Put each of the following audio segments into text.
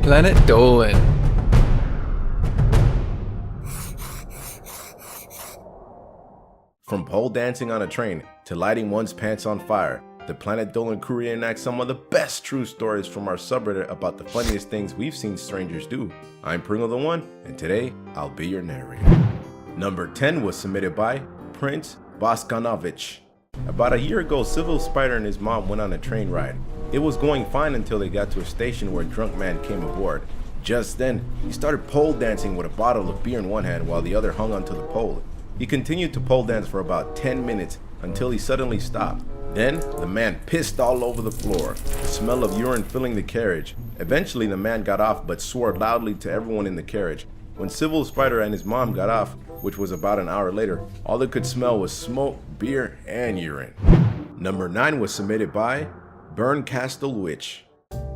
Planet Dolan. From pole dancing on a train to lighting one's pants on fire, the Planet Dolan crew reenacts some of the best true stories from our subreddit about the funniest things we've seen strangers do. I'm Pringle the One, and today I'll be your narrator. Number 10 was submitted by Prince Boskanovich. About a year ago, Civil Spider and his mom went on a train ride. It was going fine until they got to a station where a drunk man came aboard. Just then, he started pole dancing with a bottle of beer in one hand while the other hung onto the pole. He continued to pole dance for about 10 minutes until he suddenly stopped. Then, the man pissed all over the floor, the smell of urine filling the carriage. Eventually, the man got off but swore loudly to everyone in the carriage. When Civil Spider and his mom got off, which was about an hour later, all they could smell was smoke, beer, and urine. Number 9 was submitted by Burncastle Witch.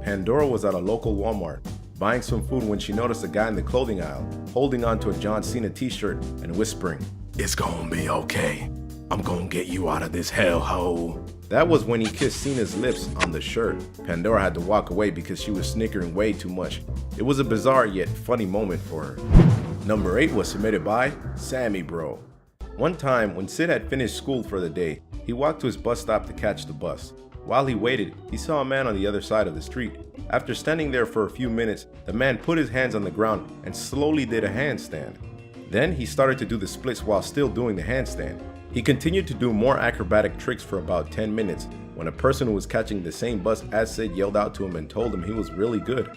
Pandora was at a local Walmart buying some food when she noticed a guy in the clothing aisle holding onto a John Cena t-shirt and whispering, "It's gonna be okay. I'm gonna get you out of this hellhole." That was when he kissed Cena's lips on the shirt. Pandora had to walk away because she was snickering way too much. It was a bizarre yet funny moment for her. Number 8 was submitted by Sammy Bro. One time, when Sid had finished school for the day, he walked to his bus stop to catch the bus. While he waited, he saw a man on the other side of the street. After standing there for a few minutes, the man put his hands on the ground and slowly did a handstand. Then he started to do the splits while still doing the handstand. He continued to do more acrobatic tricks for about 10 minutes when a person who was catching the same bus as Sid yelled out to him and told him he was really good.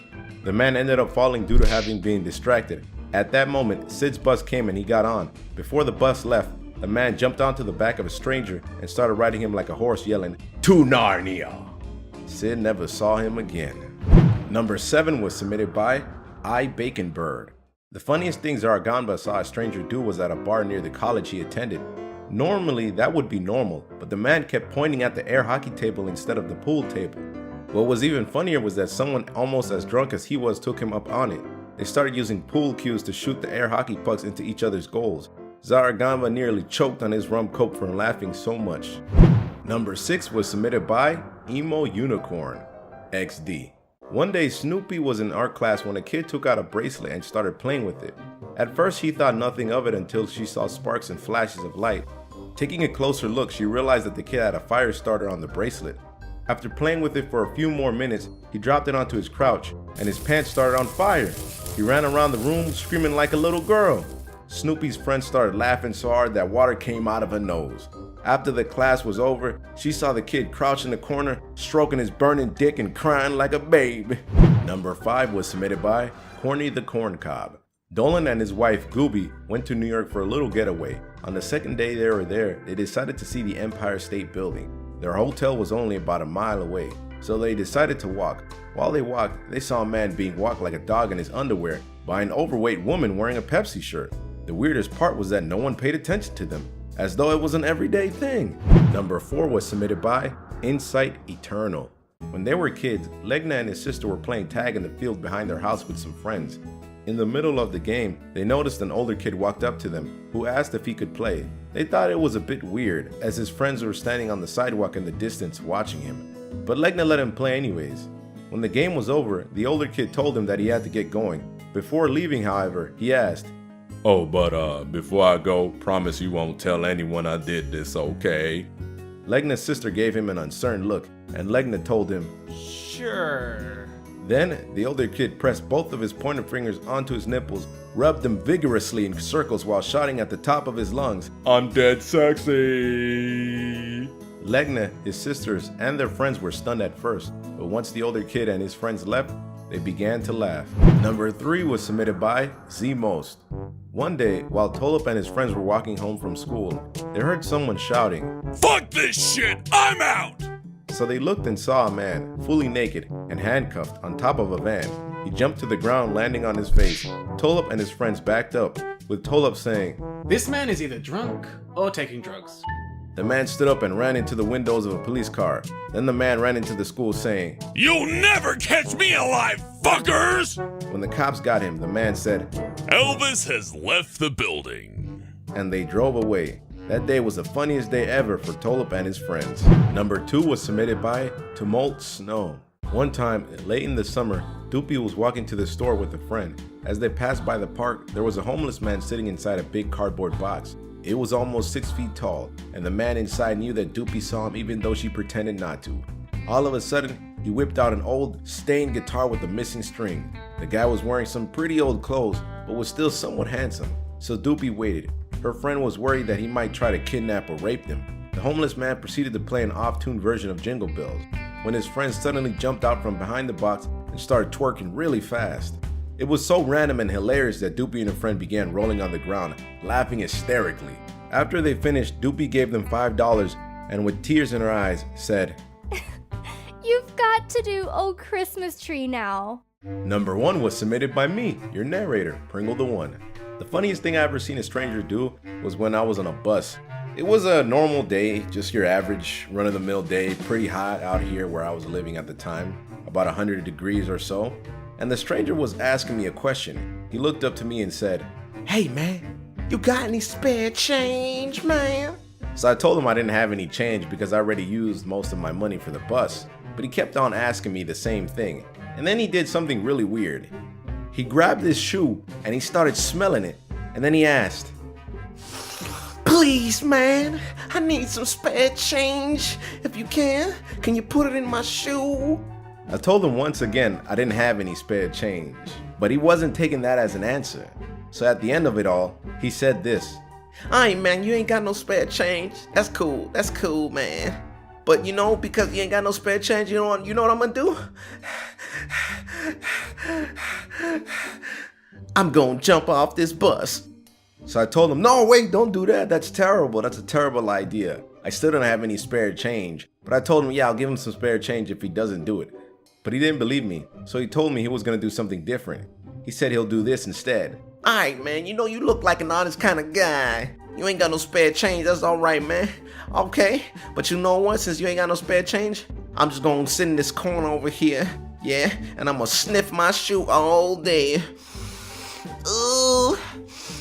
The man ended up falling due to having been distracted. At that moment, Sid's bus came and he got on. Before the bus left, the man jumped onto the back of a stranger and started riding him like a horse, yelling, "To Narnia!" Sid never saw him again. Number 7 was submitted by I Bacon Bird. The funniest things Zaragamba saw a stranger do was at a bar near the college he attended. Normally, that would be normal, but the man kept pointing at the air hockey table instead of the pool table. What was even funnier was that someone almost as drunk as he was took him up on it. They started using pool cues to shoot the air hockey pucks into each other's goals. Zaragamba nearly choked on his rum coke from laughing so much. Number 6 was submitted by Emo Unicorn XD. One day, Snoopy was in art class when a kid took out a bracelet and started playing with it. At first, she thought nothing of it until she saw sparks and flashes of light. Taking a closer look, she realized that the kid had a fire starter on the bracelet. After playing with it for a few more minutes, he dropped it onto his crouch, and his pants started on fire. He ran around the room screaming like a little girl. Snoopy's friend started laughing so hard that water came out of her nose. After the class was over, she saw the kid crouch in the corner, stroking his burning dick and crying like a babe. Number 5 was submitted by Corny the Corn Cob. Dolan and his wife Gooby went to New York for a little getaway. On the second day they were there, they decided to see the Empire State Building. Their hotel was only about a mile away, so they decided to walk. While they walked, they saw a man being walked like a dog in his underwear by an overweight woman wearing a Pepsi shirt. The weirdest part was that no one paid attention to them, as though it was an everyday thing. Number 4 was submitted by Insight Eternal. When they were kids, Legna and his sister were playing tag in the field behind their house with some friends. In the middle of the game, they noticed an older kid walked up to them, who asked if he could play. They thought it was a bit weird, as his friends were standing on the sidewalk in the distance watching him. But Legna let him play anyways. When the game was over, the older kid told him that he had to get going. Before leaving, however, he asked, "Oh, but before I go, promise you won't tell anyone I did this, okay?" Legna's sister gave him an uncertain look, and Legna told him, Sure. Then, the older kid pressed both of his pointer fingers onto his nipples, rubbed them vigorously in circles while shouting at the top of his lungs, "I'm dead sexy!" Legna, his sisters, and their friends were stunned at first, but once the older kid and his friends left, they began to laugh. Number 3 was submitted by Z-Most. One day, while Tolop and his friends were walking home from school, they heard someone shouting, "Fuck this shit! I'm out!" So they looked and saw a man, fully naked and handcuffed, on top of a van. He jumped to the ground, landing on his face. Tolop and his friends backed up, with Tolop saying, "This man is either drunk or taking drugs." The man stood up and ran into the windows of a police car. Then the man ran into the school saying, "You'll never catch me alive, fuckers!" When the cops got him, the man said, "Elvis has left the building." And they drove away. That day was the funniest day ever for Tolop and his friends. Number 2 was submitted by Tumult Snow. One time, late in the summer, Doopy was walking to the store with a friend. As they passed by the park, there was a homeless man sitting inside a big cardboard box. It was almost 6 feet tall, and the man inside knew that Doopy saw him even though she pretended not to. All of a sudden, he whipped out an old, stained guitar with a missing string. The guy was wearing some pretty old clothes, but was still somewhat handsome, so Doopy waited. Her friend was worried that he might try to kidnap or rape them. The homeless man proceeded to play an off-tune version of Jingle Bells, when his friend suddenly jumped out from behind the box and started twerking really fast. It was so random and hilarious that Doopy and her friend began rolling on the ground, laughing hysterically. After they finished, Doopy gave them $5 and with tears in her eyes said, You've got to do Oh Christmas Tree now. Number 1 was submitted by me, your narrator, Pringle the One. The funniest thing I ever seen a stranger do was when I was on a bus. It was a normal day, just your average run-of-the-mill day, pretty hot out here where I was living at the time, about 100 degrees or so, and the stranger was asking me a question. He looked up to me and said, "Hey man, you got any spare change, man?" So I told him I didn't have any change because I already used most of my money for the bus, but he kept on asking me the same thing, and then he did something really weird. He grabbed his shoe and he started smelling it, and then he asked, "Please, man, I need some spare change. If you can you put it in my shoe?" I told him once again I didn't have any spare change, but he wasn't taking that as an answer. So at the end of it all, he said this, "Alright, man, you ain't got no spare change. That's cool, man. But you know, because you ain't got no spare change, you know what I'm gonna do? I'm gonna jump off this bus." So I told him, "No, wait, don't do that. That's terrible. That's a terrible idea." I still don't have any spare change, but I told him, yeah, I'll give him some spare change if he doesn't do it. But he didn't believe me, so he told me he was gonna do something different. He said he'll do this instead. "Alright, man, you know you look like an honest kind of guy. You ain't got no spare change, that's alright, man. Okay, but you know what, since you ain't got no spare change, I'm just gonna sit in this corner over here, yeah, and I'm gonna sniff my shoe all day. Ooh,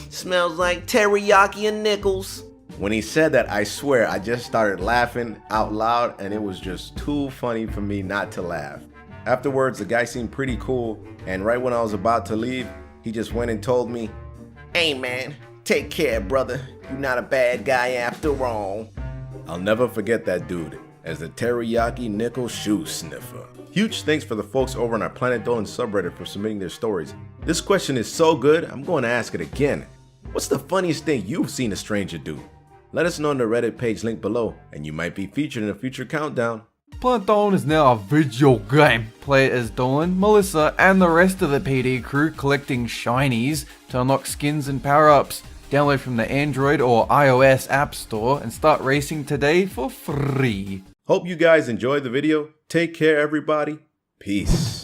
smells like teriyaki and nickels." When he said that, I swear I just started laughing out loud, and it was just too funny for me not to laugh. Afterwards, the guy seemed pretty cool, and right when I was about to leave, he just went and told me, "Hey man, take care, brother. You're not a bad guy after all." I'll never forget that dude as the teriyaki nickel shoe sniffer. Huge thanks for the folks over on our Planet Dolan subreddit for submitting their stories. This question is so good, I'm going to ask it again. What's the funniest thing you've seen a stranger do? Let us know on the Reddit page linked below, and you might be featured in a future countdown. Planet Dolan is now a video game. Play it as Dolan, Melissa, and the rest of the PD crew collecting shinies to unlock skins and power-ups. Download from the Android or iOS App Store and start racing today for free. Hope you guys enjoyed the video. Take care, everybody. Peace.